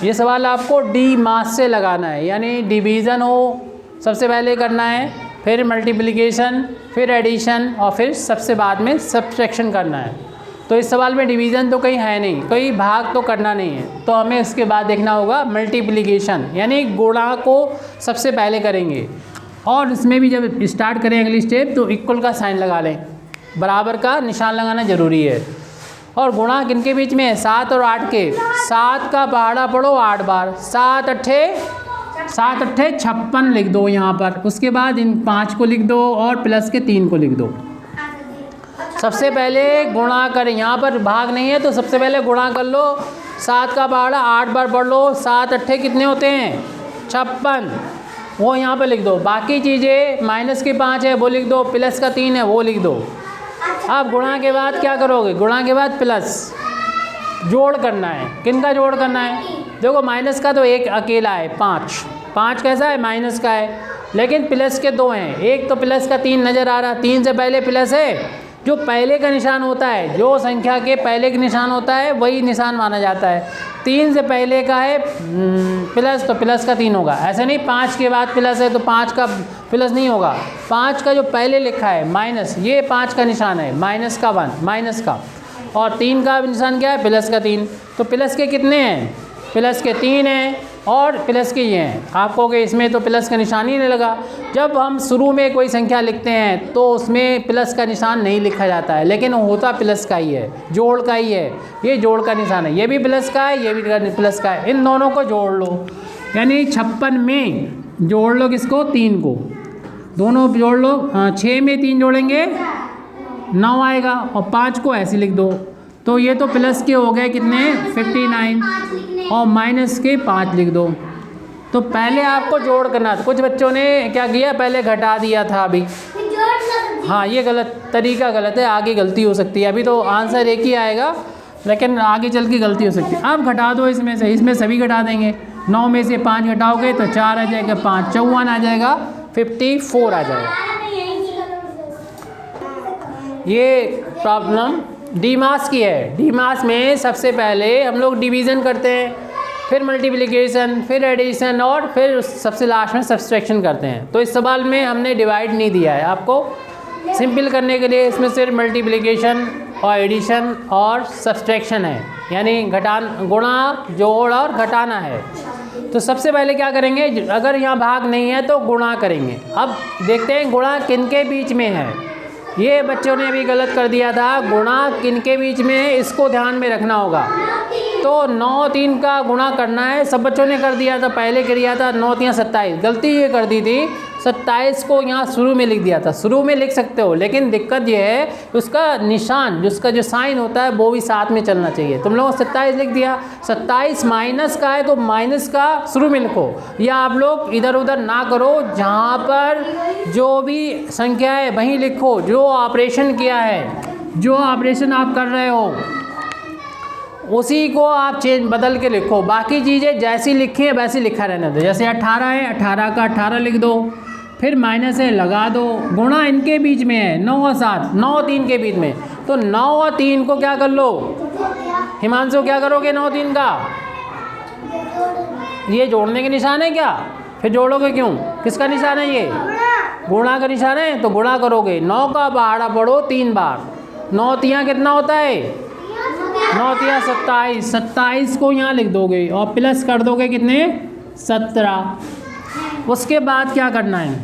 ये सवाल आपको डी मास से लगाना है, यानी डिवीज़न हो सबसे पहले करना है, फिर मल्टीप्लिकेशन, फिर एडिशन और फिर सबसे बाद में सब्ट्रैक्शन करना है। तो इस सवाल में डिवीज़न तो कहीं है नहीं, कोई भाग तो करना नहीं है, तो हमें इसके बाद देखना होगा मल्टीप्लिकेशन, यानी गुणा को सबसे पहले करेंगे। और इसमें भी जब स्टार्ट करें अगली स्टेप तो इक्वल का साइन लगा लें, बराबर का निशान लगाना ज़रूरी है। और गुणा किनके बीच में है? 7 और 8 के। 7 का पहाड़ा पढ़ो 8 बार, 7 अट्ठे 56 लिख दो यहाँ पर। उसके बाद इन 5 को लिख दो और प्लस के 3 को लिख दो। सबसे पहले गुणा करें, यहाँ पर भाग नहीं है तो सबसे पहले गुणा कर लो। 7 का पहाड़ा 8 बार पढ़ लो, 7 अट्ठे कितने होते हैं? 56, वो यहाँ पर लिख दो। बाकी चीज़ें माइनस के 5 है वो लिख दो, प्लस का 3 है वो लिख दो। अब गुणा के बाद क्या करोगे? गुणा के बाद प्लस जोड़ करना है। किन का जोड़ करना है? देखो माइनस का तो एक अकेला है 5 कैसा है? माइनस का है, लेकिन प्लस के 2 हैं। एक तो प्लस का 3 नज़र आ रहा, 3 से पहले प्लस है। जो पहले का निशान होता है, जो संख्या के पहले का निशान होता है वही निशान माना जाता है। 3 से पहले का है प्लस, तो प्लस का 3 होगा। ऐसा नहीं 5 के बाद प्लस है तो 5 का प्लस नहीं होगा। 5 का जो पहले लिखा है माइनस, ये 5 का निशान है, माइनस का 1 माइनस का। और 3 का निशान क्या है? प्लस का 3। तो प्लस के कितने हैं? प्लस के 3 हैं और प्लस के ये हैं। आप कहोगे इसमें तो प्लस का निशान ही नहीं लगा। जब हम शुरू में कोई संख्या लिखते हैं तो उसमें प्लस का निशान नहीं लिखा जाता है, लेकिन होता प्लस का ही है, जोड़ का ही है। ये जोड़ का निशान है, ये भी प्लस का है, ये भी प्लस का है। इन दोनों को जोड़ लो, यानी 56 में जोड़ लो किसको? 3 को। दोनों जोड़ लो, 6 में 3 जोड़ेंगे 9 आएगा और 5 को ऐसे लिख दो। तो ये तो प्लस के हो गए कितने? 59 और माइनस के 5 लिख दो। तो पहले आपको जोड़ करना था। कुछ बच्चों ने क्या किया, पहले घटा दिया था अभी। हाँ, ये गलत तरीका, गलत है। आगे गलती हो सकती है, अभी तो आंसर एक ही आएगा लेकिन आगे चल के गलती हो सकती है। अब घटा दो इसमें से, इसमें सभी घटा देंगे। 9 में से 5 घटाओगे तो 4 आ जाएगा, 5 54 आ जाएगा, 54 आ जाएगा। ये प्रॉब्लम डी मास की है। डी मास में सबसे पहले हम लोग डिवीज़न करते हैं, फिर मल्टीप्लिकेशन, फिर एडिशन और फिर सबसे लास्ट में सब्सट्रैक्शन करते हैं। तो इस सवाल में हमने डिवाइड नहीं दिया है, आपको सिंपल करने के लिए इसमें सिर्फ मल्टीप्लिकेशन और एडिशन और सब्सट्रैक्शन है, यानी गुणा, जोड़ और घटाना है। तो सबसे पहले क्या करेंगे? अगर यहाँ भाग नहीं है तो गुणा करेंगे। अब देखते हैं गुणा किनके बीच में है। ये बच्चों ने भी गलत कर दिया था, गुणा किनके बीच में है इसको ध्यान में रखना होगा। तो 9 3 का गुणा करना है, सब बच्चों ने कर दिया था, पहले किया था 9 3 27। गलती ये कर दी थी, 27 को यहाँ शुरू में लिख दिया था। शुरू में लिख सकते हो, लेकिन दिक्कत ये है उसका निशान, जिसका जो साइन होता है वो भी साथ में चलना चाहिए। तुम लोगों ने 27 लिख दिया, 27 माइनस का है तो माइनस का शुरू में लिखो, या आप लोग इधर उधर ना करो। जहाँ पर जो भी संख्या है वहीं लिखो, जो ऑपरेशन किया है, जो ऑपरेशन आप कर रहे हो उसी को आप बदल के लिखो। बाकी चीज़ें जैसी लिखी है वैसी लिखा रहने दो। जैसे 18 है, 18 का 18 लिख दो, फिर माइनस है लगा दो। गुणा इनके बीच में है, 9 और 7, 9 और 3 के बीच में। तो 9 और 3 को क्या कर लो? हिमांशु क्या करोगे? 9 3 का ये जोड़ने के निशान है क्या? फिर जोड़ोगे क्यों? किसका निशान है ये? गुणा का निशान है, तो गुणा करोगे। 9 का पहाड़ा पढ़ो 3 बार। 9 3 कितना होता है? 9 3 27। 27 को यहाँ लिख दोगे और प्लस कर दोगे कितने? 17। उसके बाद क्या करना है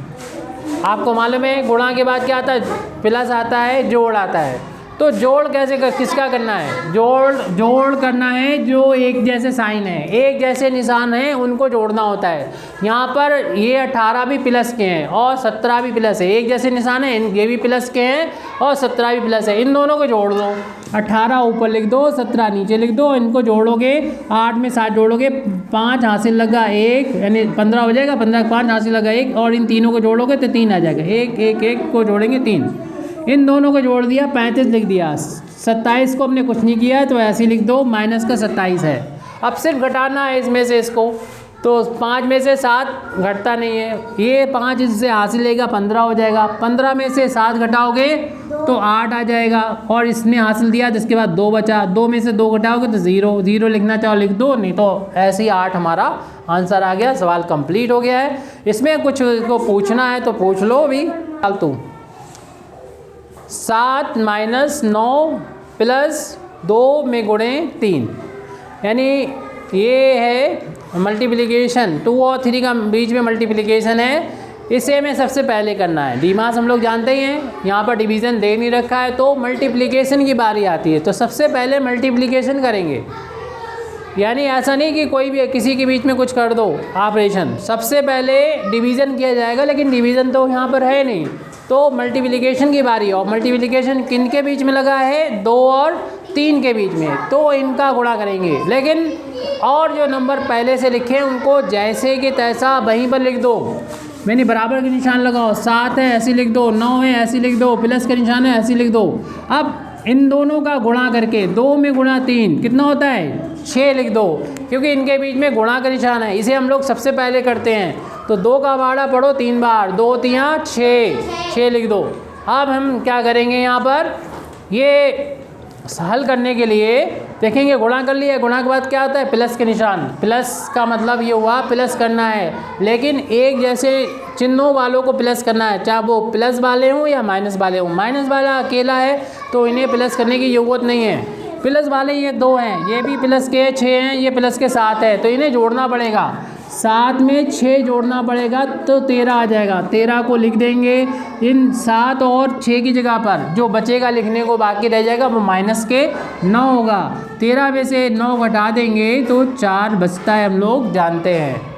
आपको मालूम है? गुणा के बाद क्या आता है? प्लस आता है, जोड़ आता है। तो जोड़ किसका करना है? जोड़ करना है जो एक जैसे साइन है, एक जैसे निशान है, उनको जोड़ना होता है। यहाँ पर ये 18 भी प्लस के हैं और 17 भी प्लस है, एक जैसे निशान है। ये भी प्लस के हैं और 17 भी प्लस है। इन दोनों को जोड़ दो। 18 ऊपर लिख दो, 17 नीचे लिख दो। इनको जोड़ोगे, 8 में 7 जोड़ोगे, 5 हासिल लगा 1, यानी 15 हो जाएगा। 15 5 हासिल लगा 1 और इन तीनों को जोड़ोगे तो 3 आ जाएगा। 1 1 1 को जोड़ेंगे 3। इन दोनों को जोड़ दिया, 35 लिख दिया। 27 को हमने कुछ नहीं किया है तो ऐसे लिख दो, माइनस का 27 है। अब सिर्फ घटाना है इसमें से इसको। तो 5 में से 7 घटता नहीं है, ये 5 इससे हासिल लेगा 15 हो जाएगा, 15 में से 7 घटाओगे तो 8 आ जाएगा, और इसने हासिल दिया जिसके बाद 2 बचा, 2 में से 2 घटाओगे तो 0, 0 लिखना चाहो लिख दो, नहीं तो ऐसे ही 8 हमारा आंसर आ गया। सवाल कंप्लीट हो गया है। इसमें कुछ को पूछना है तो पूछ लो अभी फालतू। 7 - 9 + 2 में गुणे 3, यानी ये है मल्टीप्लिकेशन, 2 और 3 का बीच में मल्टीप्लिकेशन है। इसे हमें सबसे पहले करना है। डीमास हम लोग जानते ही हैं, यहाँ पर डिवीज़न दे नहीं रखा है तो मल्टीप्लिकेशन की बारी आती है, तो सबसे पहले मल्टीप्लिकेशन करेंगे। यानी ऐसा नहीं कि कोई भी किसी के बीच में कुछ कर दो ऑपरेशन, सबसे पहले डिवीज़न किया जाएगा, लेकिन डिवीज़न तो यहाँ पर है नहीं, तो मल्टीप्लिकेशन की बारी। और मल्टीप्लिकेशन किन के बीच में लगा है? 2 और 3 के बीच में, तो इनका गुणा करेंगे। लेकिन और जो नंबर पहले से लिखे हैं उनको जैसे कि तैसा वहीं पर लिख दो। मैंने बराबर के निशान लगाओ, 7 है ऐसे लिख दो, 9 है ऐसे लिख दो, प्लस का निशान है ऐसे लिख दो। अब इन दोनों का गुणा करके 2 में गुणा 3 कितना होता है? 6 लिख दो, क्योंकि इनके बीच में गुणा का निशान है। इसे हम लोग सबसे पहले करते हैं, तो 2 का बाड़ा पढ़ो 3 बार, 2 3 6 लिख दो। अब हम क्या करेंगे, यहाँ पर ये हल करने के लिए देखेंगे, गुणा कर लिया, गुणा के बाद क्या आता है? प्लस के निशान। प्लस का मतलब ये हुआ प्लस करना है, लेकिन एक जैसे चिन्हों वालों को प्लस करना है, चाहे वो प्लस वाले हों या माइनस वाले हों। माइनस वाला अकेला है तो इन्हें प्लस करने की ज़रूरत नहीं है। प्लस वाले ये 2 हैं, ये भी प्लस के 6 हैं, ये प्लस के 7 है, तो इन्हें जोड़ना पड़ेगा। 7 में 6 जोड़ना पड़ेगा तो 13 आ जाएगा। 13 को लिख देंगे इन 7 और 6 की जगह पर, जो बचेगा लिखने को बाकी रह जाएगा वो माइनस के 9 होगा। 13 में से 9 घटा देंगे तो 4 बचता है, हम लोग जानते हैं।